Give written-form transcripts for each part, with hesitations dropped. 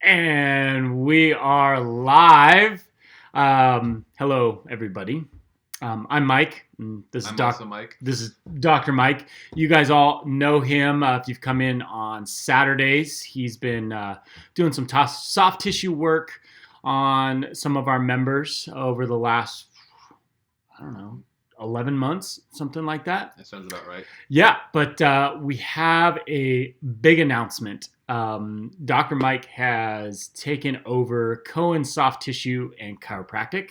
And we are live. Hello, everybody. I'm Mike. And I'm also Mike. This is Dr. Mike. You guys all know him if you've come in on Saturdays. He's been doing some soft tissue work on some of our members over the last, I don't know, 11 months, something like that. That sounds about right. Yeah, but we have a big announcement. Dr. Mike has taken over Cohen Soft Tissue and Chiropractic,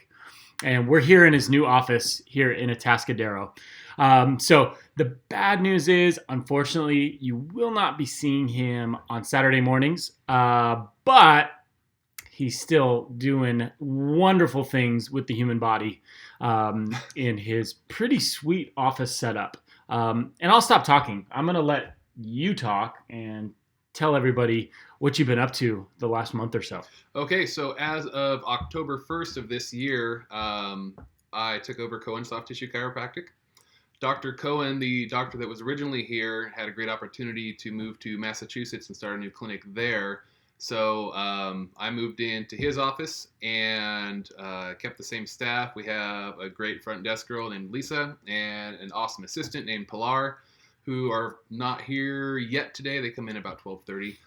and we're here in his new office here in Atascadero. So the bad news is, unfortunately, you will not be seeing him on Saturday mornings, but he's still doing wonderful things with the human body in his pretty sweet office setup. And I'll stop talking. I'm going to let you talk and tell everybody what you've been up to the last month or so. Okay, so as of October 1st of this year, I took over Cohen Soft Tissue Chiropractic. Dr. Cohen, the doctor that was originally here, had a great opportunity to move to Massachusetts and start a new clinic there. So I moved into his office and kept the same staff. We have a great front desk girl named Lisa and an awesome assistant named Pilar, who are not here yet today. They come in about 12:30.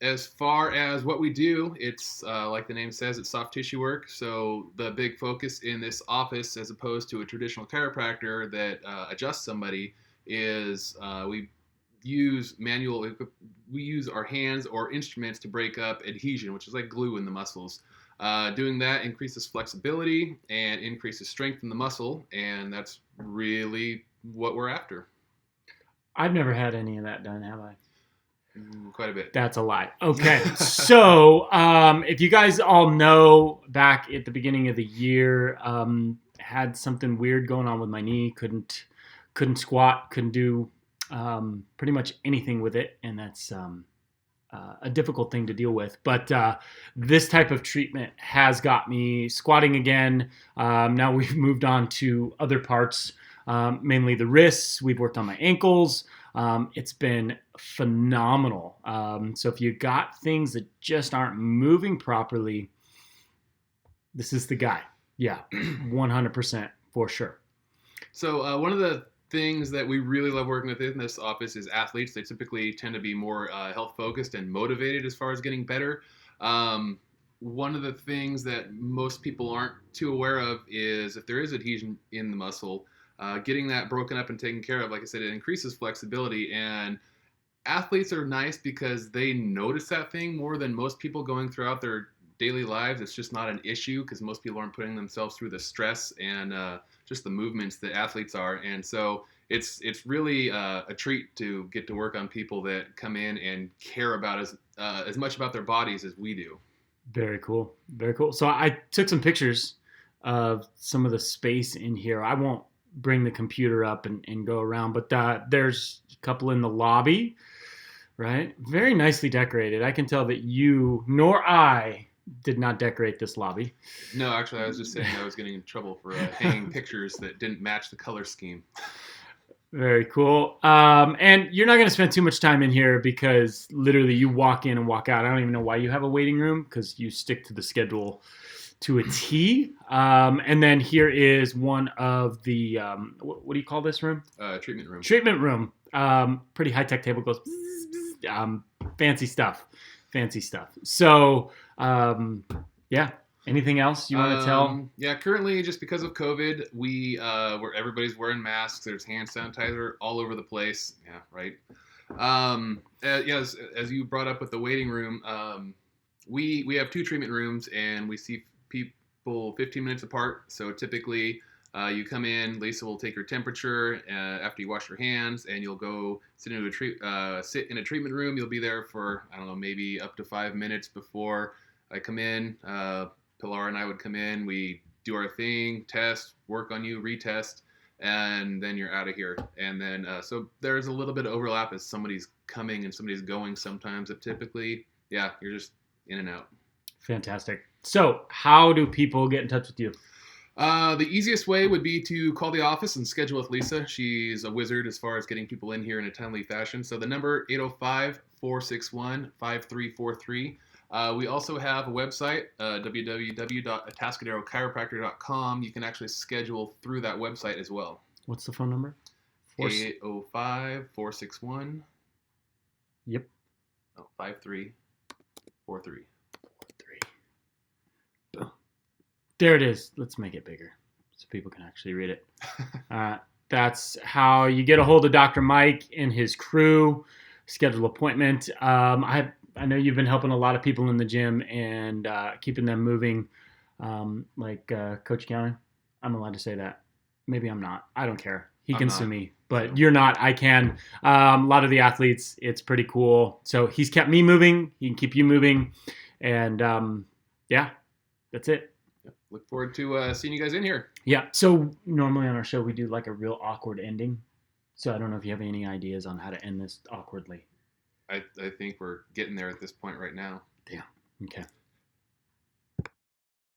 As far as what we do, it's like the name says, it's soft tissue work. So the big focus in this office, as opposed to a traditional chiropractor that adjusts somebody, is we use our hands or instruments to break up adhesion, which is like glue in the muscles. Doing that increases flexibility and increases strength in the muscle, and that's really what we're after. I've never had any of that done, have I? Quite a bit. That's a lie. Okay. So if you guys all know, back at the beginning of the year, had something weird going on with my knee. Couldn't squat, couldn't do pretty much anything with it, and that's a difficult thing to deal with. But this type of treatment has got me squatting again. Now we've moved on to other parts, mainly the wrists. We've worked on my ankles. It's been phenomenal. So if you got things that just aren't moving properly, this is the guy. Yeah, 100% for sure. So one of the things that we really love working with in this office is athletes. They typically tend to be more health focused and motivated as far as getting better. One of the things that most people aren't too aware of is if there is adhesion in the muscle, getting that broken up and taken care of, like I said, it increases flexibility. And athletes are nice because they notice that thing more than most people going throughout their daily lives. It's just not an issue because most people aren't putting themselves through the stress and just the movements that athletes are. And so it's really a treat to get to work on people that come in and care about as much about their bodies as we do. Very cool. Very cool. So I took some pictures of some of the space in here. I won't bring the computer up and go around, but there's a couple in the lobby, right? Very nicely decorated. I can tell that you nor I did not decorate this lobby. No, actually, I was just saying I was getting in trouble for hanging pictures that didn't match the color scheme. Very cool. And you're not going to spend too much time in here because literally you walk in and walk out. I don't even know why you have a waiting room because you stick to the schedule to a T. And then here is one of the, what do you call this room? Treatment room. Treatment room. Pretty high-tech table goes, fancy stuff. So, yeah. Anything else you want to tell? Yeah, currently, just because of COVID, where everybody's wearing masks, there's hand sanitizer all over the place. Yeah, right. Yeah, as you brought up with the waiting room, we have two treatment rooms, and we see people 15 minutes apart. So typically, you come in, Lisa will take your temperature after you wash your hands, and you'll go sit in a treatment room. You'll be there for, I don't know, maybe up to 5 minutes before I come in. Pilar and I would come in, we do our thing, test, work on you, retest, and then you're out of here. And then, so there's a little bit of overlap as somebody's coming and somebody's going sometimes, but typically, yeah, you're just in and out. Fantastic. So how do people get in touch with you? The easiest way would be to call the office and schedule with Lisa. She's a wizard as far as getting people in here in a timely fashion. So the number 805-461-5343. We also have a website, www.atascaderochiropractor.com. You can actually schedule through that website as well. What's the phone number? 805-461. Yep. 5343. There it is. Let's make it bigger so people can actually read it. That's how you get a hold of Dr. Mike and his crew. Schedule appointment. I know you've been helping a lot of people in the gym and keeping them moving, like Coach Cohen. I'm allowed to say that. Maybe I'm not. I don't care. He can sue me, but you're not. I can. A lot of the athletes, it's pretty cool. So he's kept me moving. He can keep you moving. And yeah, that's it. Look forward to seeing you guys in here. Yeah. So normally on our show, we do like a real awkward ending. So I don't know if you have any ideas on how to end this awkwardly. I think we're getting there at this point right now. Yeah. Okay.